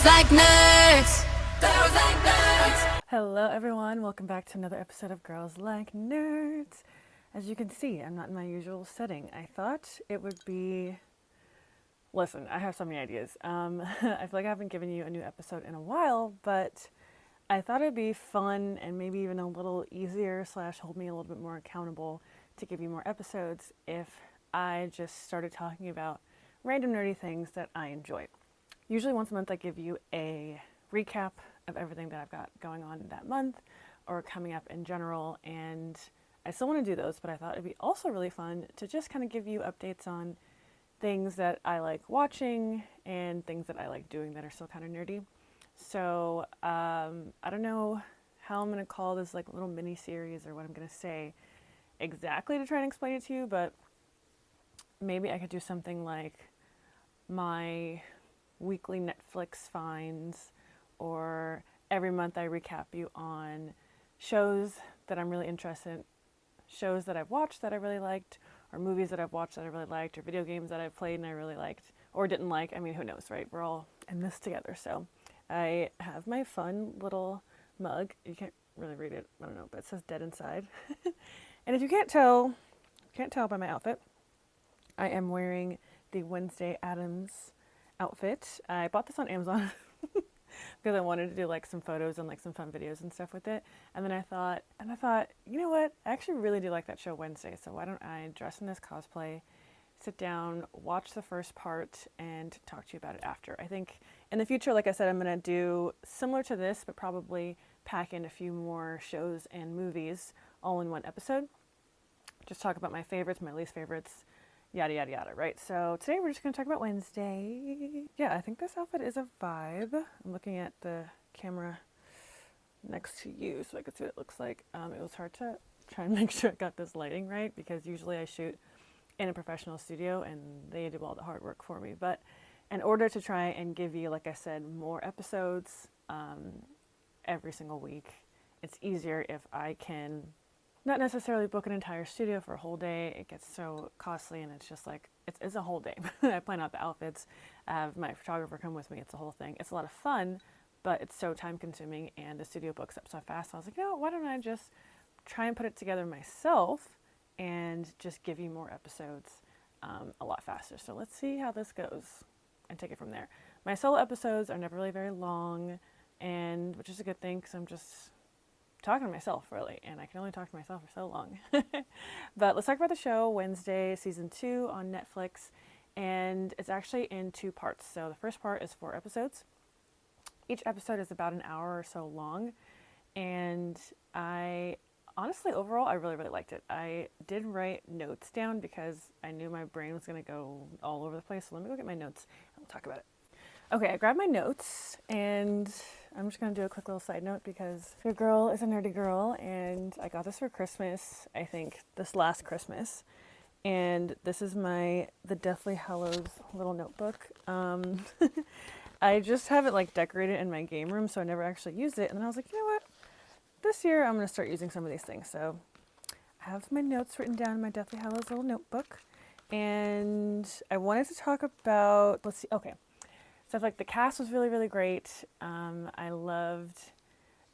like nerds. Girls like nerds. Hello everyone, welcome back to another episode of Girls Like Nerds. As you can see, I'm not in my usual setting. I thought it would be... Listen, I have so many ideas. I feel like I haven't given you a new episode in a while, but I thought it'd be fun and maybe even a little easier / hold me a little bit more accountable to give you more episodes if I just started talking about random nerdy things that I enjoy. Usually once a month I give you a recap of everything that I've got going on that month or coming up in general, and I still want to do those, but I thought it'd be also really fun to just kind of give you updates on things that I like watching and things that I like doing that are still kind of nerdy. So I don't know how I'm going to call this like little mini series or what I'm going to say exactly to try and explain it to you, but maybe I could do something like my weekly Netflix finds, or every month I recap you on shows that I'm really interested in, shows that I've watched that I really liked, or movies that I've watched that I really liked, or video games that I've played and I really liked, or didn't like. I mean, who knows, right? We're all in this together. So I have my fun little mug. You can't really read it, I don't know, but it says Dead Inside. And if you can't tell by my outfit, I am wearing the Wednesday Addams outfit. I bought this on Amazon because I wanted to do like some photos and like some fun videos and stuff with it. And then I thought, you know what? I actually really do like that show Wednesday. So why don't I dress in this cosplay, sit down, watch the first part, and talk to you about it after. I think in the future, like I said, I'm going to do similar to this, but probably pack in a few more shows and movies all in one episode. Just talk about my favorites, my least favorites, yada, yada, yada, right? So today we're just going to talk about Wednesday. Yeah, I think this outfit is a vibe. I'm looking at the camera next to you so I can see what it looks like. It was hard to try and make sure I got this lighting right because usually I shoot in a professional studio and they do all the hard work for me. But in order to try and give you, like I said, more episodes every single week, it's easier if I can not necessarily book an entire studio for a whole day. It gets so costly and it's just like, it's a whole day. I plan out the outfits, I have my photographer come with me, it's a whole thing. It's a lot of fun, but it's so time consuming and the studio books up so fast. So I was like, you know, why don't I just try and put it together myself and just give you more episodes a lot faster. So let's see how this goes and take it from there. My solo episodes are never really very long, and which is a good thing because I'm just talking to myself really, and I can only talk to myself for so long. But let's talk about the show Wednesday season 2 on Netflix, and it's actually in 2 parts. So the first part is 4 episodes. Each episode is about an hour or so long, and I honestly overall I really liked it. I did write notes down because I knew my brain was going to go all over the place. So let me go get my notes and we'll talk about it. Okay, I grabbed my notes, and I'm just going to do a quick little side note because your girl is a nerdy girl, and I got this for Christmas, I think, this last Christmas. And this is the Deathly Hallows little notebook. I just have it like decorated in my game room, so I never actually used it. And then I was like, you know what? This year I'm going to start using some of these things. So I have my notes written down in my Deathly Hallows little notebook. And I wanted to talk about, let's see, okay. So like the cast was really great. I loved,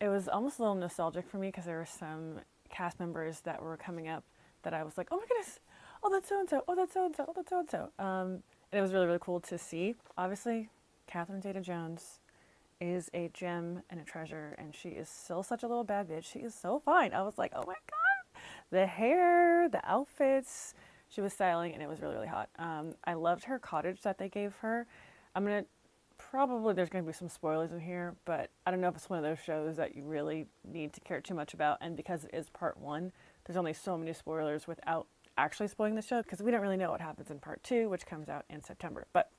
it was almost a little nostalgic for me because there were some cast members that were coming up that I was like, oh my goodness, oh that's so-and-so, oh that's so-and-so, oh that's so-and-so. And it was really cool to see. Obviously, Catherine Zeta-Jones is a gem and a treasure, and she is still such a little bad bitch. She is so fine. I was like, oh my god, the hair, the outfits, she was styling, and it was really hot. I loved her cottage that they gave her. There's going to be some spoilers in here, but I don't know if it's one of those shows that you really need to care too much about. And because it is part 1, there's only so many spoilers without actually spoiling the show, because we don't really know what happens in part 2, which comes out in September. But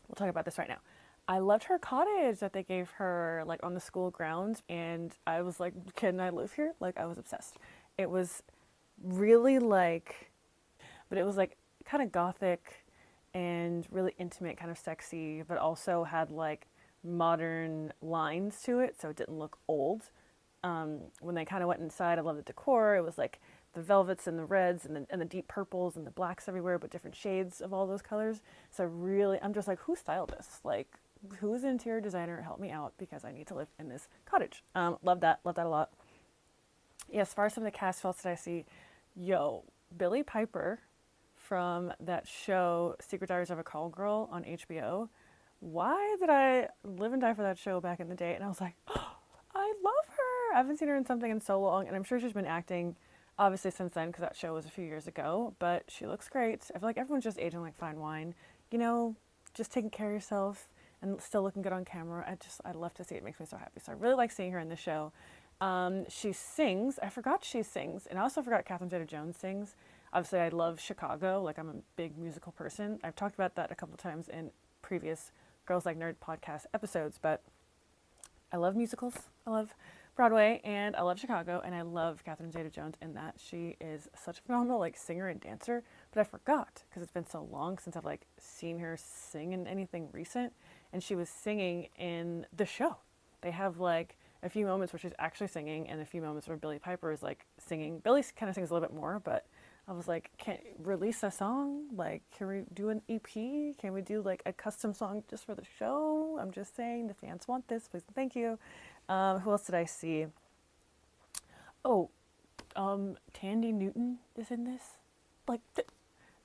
we'll talk about this right now. I loved her cottage that they gave her like on the school grounds, and I was like, can I live here? Like, I was obsessed. It was really but it was like kind of gothic and really intimate, kind of sexy, but also had like modern lines to it, so it didn't look old. When they kind of went inside, I loved the decor. It was like the velvets and the reds and the deep purples and the blacks everywhere, but different shades of all those colors. So really, I'm just like, who styled this? Like, who's an interior designer? Help me out because I need to live in this cottage. Love that a lot. Yeah, as far as some of the cast faults that I see, Billie Piper from that show Secret Diaries of a Call Girl on HBO. Why did I live and die for that show back in the day? And I was like, oh, I love her. I haven't seen her in something in so long, and I'm sure she's been acting obviously since then because that show was a few years ago, but she looks great. I feel like everyone's just aging like fine wine. Just taking care of yourself and still looking good on camera. I love to see it. It makes me so happy. So I really like seeing her in the show. She sings. I forgot she sings. And I also forgot Catherine Zeta-Jones sings. Obviously, I love Chicago. Like, I'm a big musical person. I've talked about that a couple of times in previous Girls Like Nerd podcast episodes, but I love musicals. I love Broadway, and I love Chicago, and I love Catherine Zeta-Jones in that. She is such a phenomenal, singer and dancer, but I forgot because it's been so long since I've, seen her sing in anything recent, and she was singing in the show. They have, a few moments where she's actually singing and a few moments where Billie Piper is singing. Billie kind of sings a little bit more, but I was like, can release a song? Can we do an EP? Can we do a custom song just for the show? I'm just saying the fans want this. Please, thank you. Who else did I see? Oh, Tandy Newton is in this. I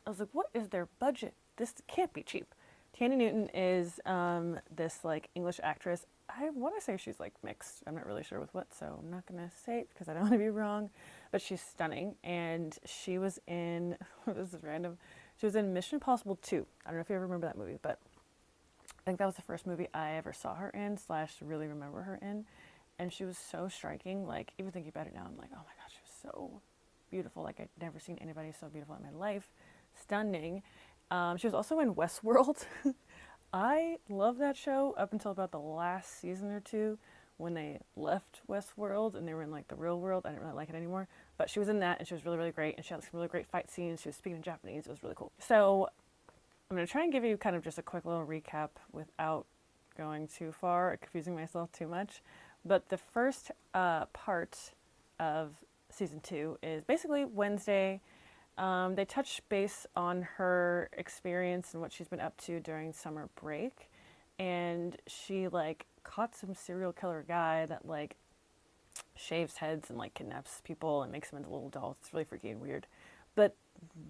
was like, what is their budget? This can't be cheap. Tandy Newton is this English actress. I want to say she's mixed. I'm not really sure with what, so I'm not going to say it because I don't want to be wrong. But she's stunning, and she was in, this is random, she was in Mission Impossible 2. I don't know if you ever remember that movie, but I think that was the first movie I ever saw her in / really remember her in. And she was so striking. Even thinking about it now, I'm like, oh my gosh, she was so beautiful. I'd never seen anybody so beautiful in my life. Stunning. She was also in Westworld. I love that show up until about the last season or two when they left Westworld and they were in the real world. I didn't really like it anymore. But she was in that, and she was really, really great. And she had some really great fight scenes. She was speaking in Japanese. It was really cool. So I'm going to try and give you kind of just a quick little recap without going too far or confusing myself too much. But the first part of season 2 is basically Wednesday. They touch base on her experience and what she's been up to during summer break. And she caught some serial killer guy that shaves heads and kidnaps people and makes them into little dolls. It's really freaky and weird. But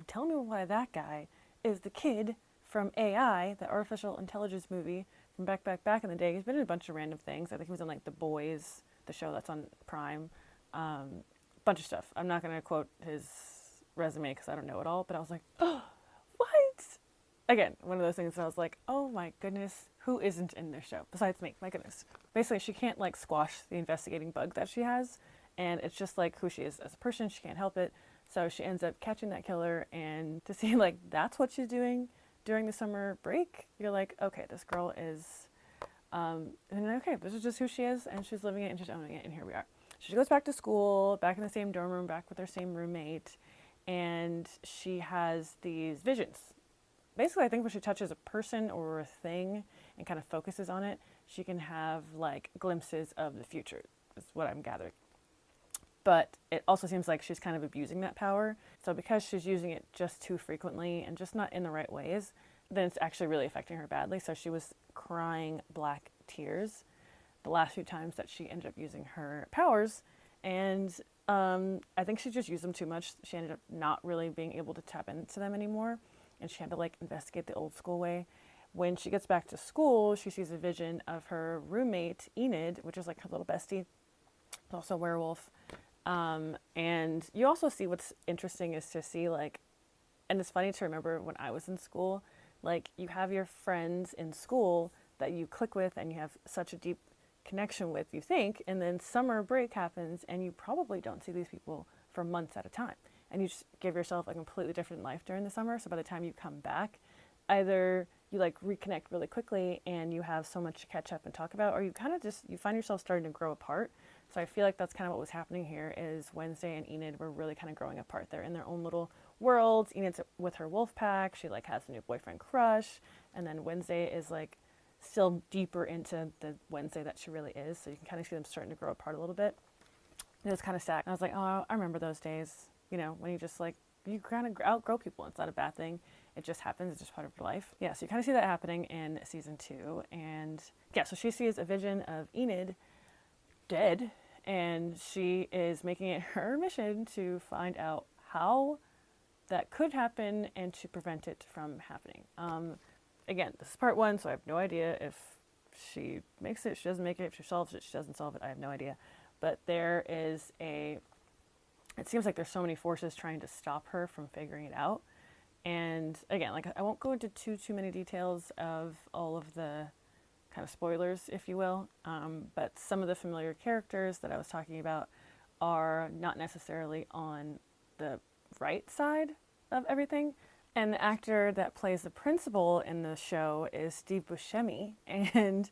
tell me why that guy is the kid from AI, the artificial intelligence movie from back in the day. He's been in a bunch of random things. I think he was in The Boys, the show that's on Prime. Bunch of stuff. I'm not going to quote his resume because I don't know it all, but I was like, oh, what? Again, one of those things that I was like, oh my goodness, who isn't in this show besides me? My goodness. Basically, she can't squash the investigating bug that she has, and it's just who she is as a person. She can't help it. So she ends up catching that killer, and to see that's what she's doing during the summer break, you're like, okay, this girl is, and okay, this is just who she is, and she's living it and she's owning it, and here we are. She goes back to school, back in the same dorm room, back with her same roommate, and she has these visions. Basically, I think when she touches a person or a thing and kind of focuses on it, she can have glimpses of the future, is what I'm gathering. But it also seems like she's kind of abusing that power. So because she's using it just too frequently and just not in the right ways, then it's actually really affecting her badly. So she was crying black tears the last few times that she ended up using her powers. And I think she just used them too much. She ended up not really being able to tap into them anymore. And she had to investigate the old school way. When she gets back to school, she sees a vision of her roommate, Enid, which is her little bestie. Also a werewolf. And you also see what's interesting is to see and it's funny to remember when I was in school, you have your friends in school that you click with and you have such a deep connection with, you think, and then summer break happens and you probably don't see these people for months at a time. And you just give yourself a completely different life during the summer. So by the time you come back, either you reconnect really quickly and you have so much to catch up and talk about, or you kind of you find yourself starting to grow apart. So I feel like that's kind of what was happening here is Wednesday and Enid were really kind of growing apart. They're in their own little worlds. Enid's with her wolf pack. She has a new boyfriend crush. And then Wednesday is still deeper into the Wednesday that she really is. So you can kind of see them starting to grow apart a little bit. It was kind of sad. And I was like, oh, I remember those days, when you just you kind of outgrow people. It's not a bad thing. It just happens. It's just part of her life. Yeah, so you kind of see that happening in season 2. And yeah, so she sees a vision of Enid dead, and she is making it her mission to find out how that could happen and to prevent it from happening. Again, this is part 1, so I have no idea if she makes it, she doesn't make it, if she solves it, she doesn't solve it, I have no idea. But it seems like there's so many forces trying to stop her from figuring it out. And again, like, I won't go into too many details of all of the kind of spoilers, if you will, but some of the familiar characters that I was talking about are not necessarily on the right side of everything. And the actor that plays the principal in the show is Steve Buscemi. And,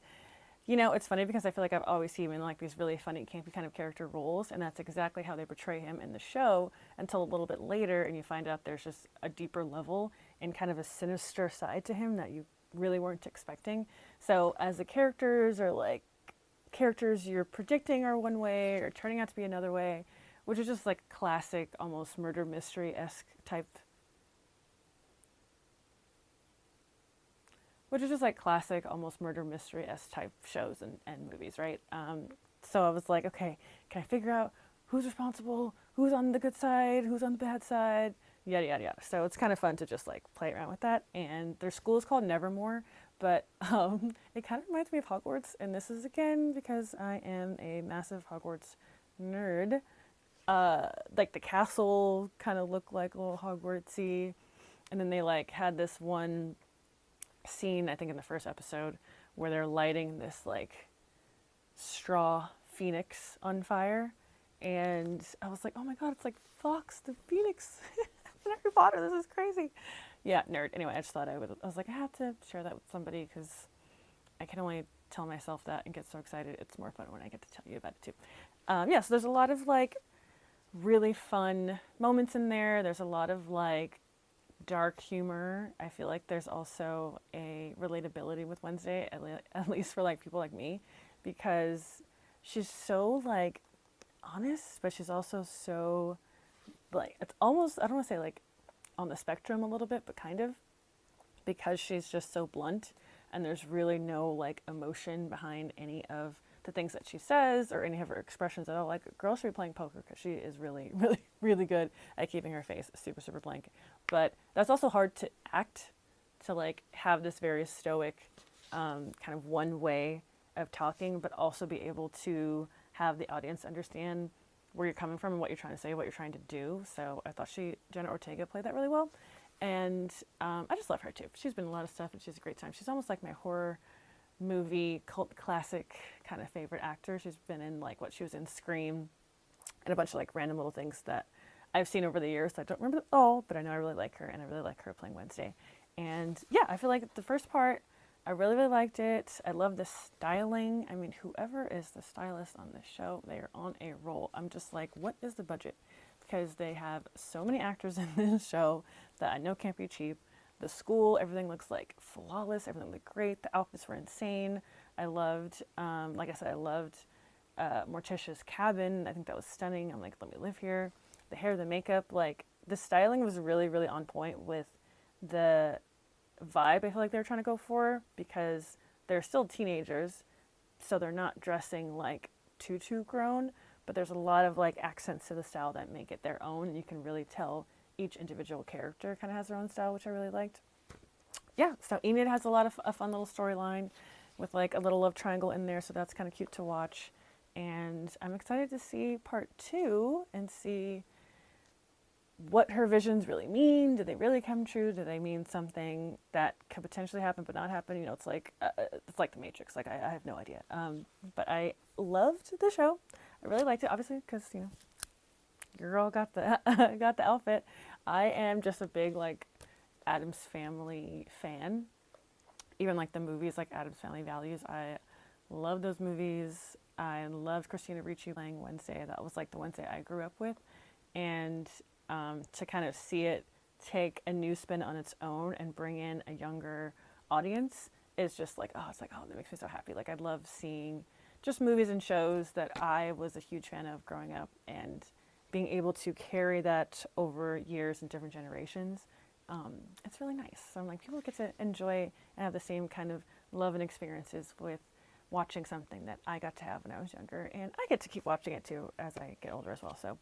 you know, it's funny because I feel like I've always seen him in like these really funny, campy kind of character roles. And that's exactly how they portray him in the show until a little bit later. And you find out there's just a deeper level and kind of a sinister side to him that you really weren't expecting. So as the characters are like characters you're predicting are one way or turning out to be another way, which is just like classic, almost murder mystery-esque type. Which is just like classic, almost murder mystery-esque type shows and movies, right? So I was like, okay, can I figure out who's responsible, who's on the good side, who's on the bad side, yada, yada, yada. So it's kind of fun to just like play around with that. And their school is called Nevermore, but it kind of reminds me of Hogwarts. And this is, again, because I am a massive Hogwarts nerd. Like the castle kind of looked like a little Hogwartsy. And then they like had this one scene, I think in the first episode, where they're lighting this like straw phoenix on fire, and I was like, oh my god, it's like Fox the Phoenix in Harry Potter. This is crazy. Yeah, nerd. Anyway, I just thought I was like, I have to share that with somebody because I can only tell myself that and get so excited. It's more fun when I get to tell you about it too. Yeah, so there's a lot of like really fun moments in there. There's a lot of like dark humor. I feel like there's also a relatability with Wednesday, at least for like people like me, because she's so like honest, but she's also so like, it's almost, I don't want to say like on the spectrum a little bit, but kind of, because she's just so blunt and there's really no like emotion behind any of the things that she says or any of her expressions at all. Like, a girl should be playing poker because she is really, really, really good at keeping her face super, super blank. But that's also hard to act, to like have this very stoic kind of one way of talking, but also be able to have the audience understand where you're coming from and what you're trying to say, what you're trying to do. So I thought Jenna Ortega played that really well. And I just love her too. She's been in a lot of stuff and she's a great time. She's almost like my horror movie cult classic kind of favorite actor. She's been in like she was in Scream and a bunch of like random little things that I've seen over the years. I don't remember them all, but I know I really like her and I really like her playing Wednesday. And yeah, I feel like the first part, I really, really liked it. I love the styling. I mean, whoever is the stylist on this show, they are on a roll. I'm just like, what is the budget? Because they have so many actors in this show that I know can't be cheap. The school, everything looks like flawless. Everything looked great. The outfits were insane. I loved, like I said, I loved Morticia's cabin. I think that was stunning. I'm like, let me live here. The hair, the makeup, like the styling was really, really on point with the vibe I feel like they were trying to go for, because they're still teenagers, so they're not dressing like too grown, but there's a lot of like accents to the style that make it their own, and you can really tell each individual character kind of has their own style, which I really liked. Yeah, so Enid has a lot of a fun little storyline with like a little love triangle in there, so that's kind of cute to watch. And I'm excited to see part 2 and see what her visions really mean. Do they really come true? Do they mean something that could potentially happen but not happen? You know, it's like the Matrix. Like, I have no idea. But I loved the show. I really liked it, obviously, because, you know, your girl got the got the outfit. I am just a big like Addams Family fan. Even like the movies, like Addams Family Values. I love those movies. I loved Christina Ricci playing Wednesday. That was like the Wednesday I grew up with, and to kind of see it take a new spin on its own and bring in a younger audience is just like, oh, it's like, oh, that makes me so happy. Like, I love seeing just movies and shows that I was a huge fan of growing up, and being able to carry that over years and different generations it's really nice. So I'm like, people get to enjoy and have the same kind of love and experiences with watching something that I got to have when I was younger, and I get to keep watching it too as I get older as well. So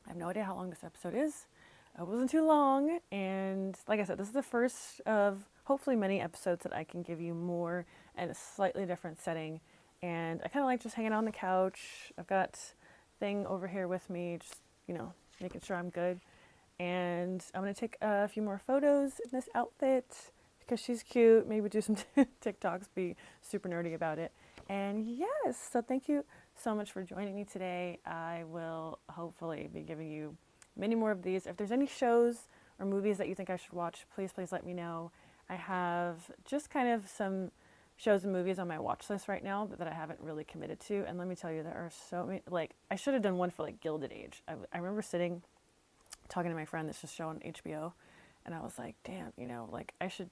I have no idea how long this episode is. It wasn't too long, and like I said, this is the first of hopefully many episodes that I can give you more in a slightly different setting. And I kind of like just hanging out on the couch. I've got thing over here with me, just, making sure I'm good. And I'm going to take a few more photos in this outfit because she's cute. Maybe do some TikToks, be super nerdy about it. And yes, so thank you so much for joining me today. I will hopefully be giving you many more of these. If there's any shows or movies that you think I should watch, please let me know. I have just kind of some shows and movies on my watch list right now that I haven't really committed to. And let me tell you, there are so many, I should have done one for Gilded Age. I remember talking to my friend that's just showing HBO, and I was like, damn, I should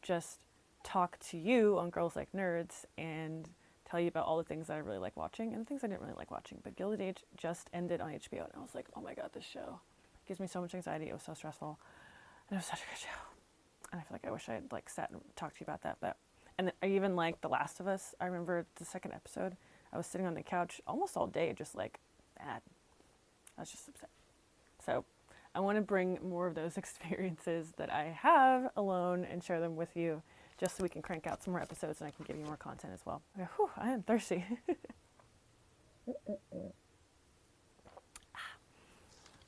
just talk to you on Girls Like Nerds and tell you about all the things that I really like watching and the things I didn't really like watching. But Gilded Age just ended on HBO, and I was like, oh my god, this show gives me so much anxiety. It was so stressful, and it was such a good show. And I feel like I wish I had sat and talked to you about that. And I even like The Last of Us. I remember the second episode, I was sitting on the couch almost all day, just mad. I was just upset. So I want to bring more of those experiences that I have alone and share them with you, just so we can crank out some more episodes and I can give you more content as well. Whew, I am thirsty. All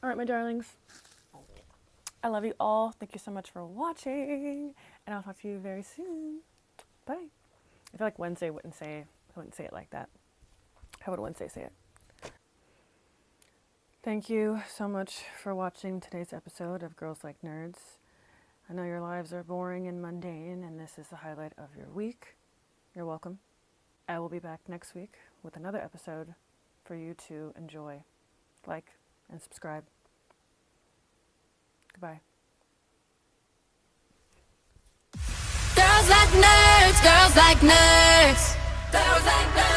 right, my darlings. I love you all. Thank you so much for watching, and I'll talk to you very soon. Bye. I feel like Wednesday wouldn't say it like that. How would Wednesday say it? Thank you so much for watching today's episode of Girls Like Nerds. I know your lives are boring and mundane, and this is the highlight of your week. You're welcome. I will be back next week with another episode for you to enjoy. Like and subscribe. Goodbye. Girls like nerds, girls like nerds. Girls like nerds.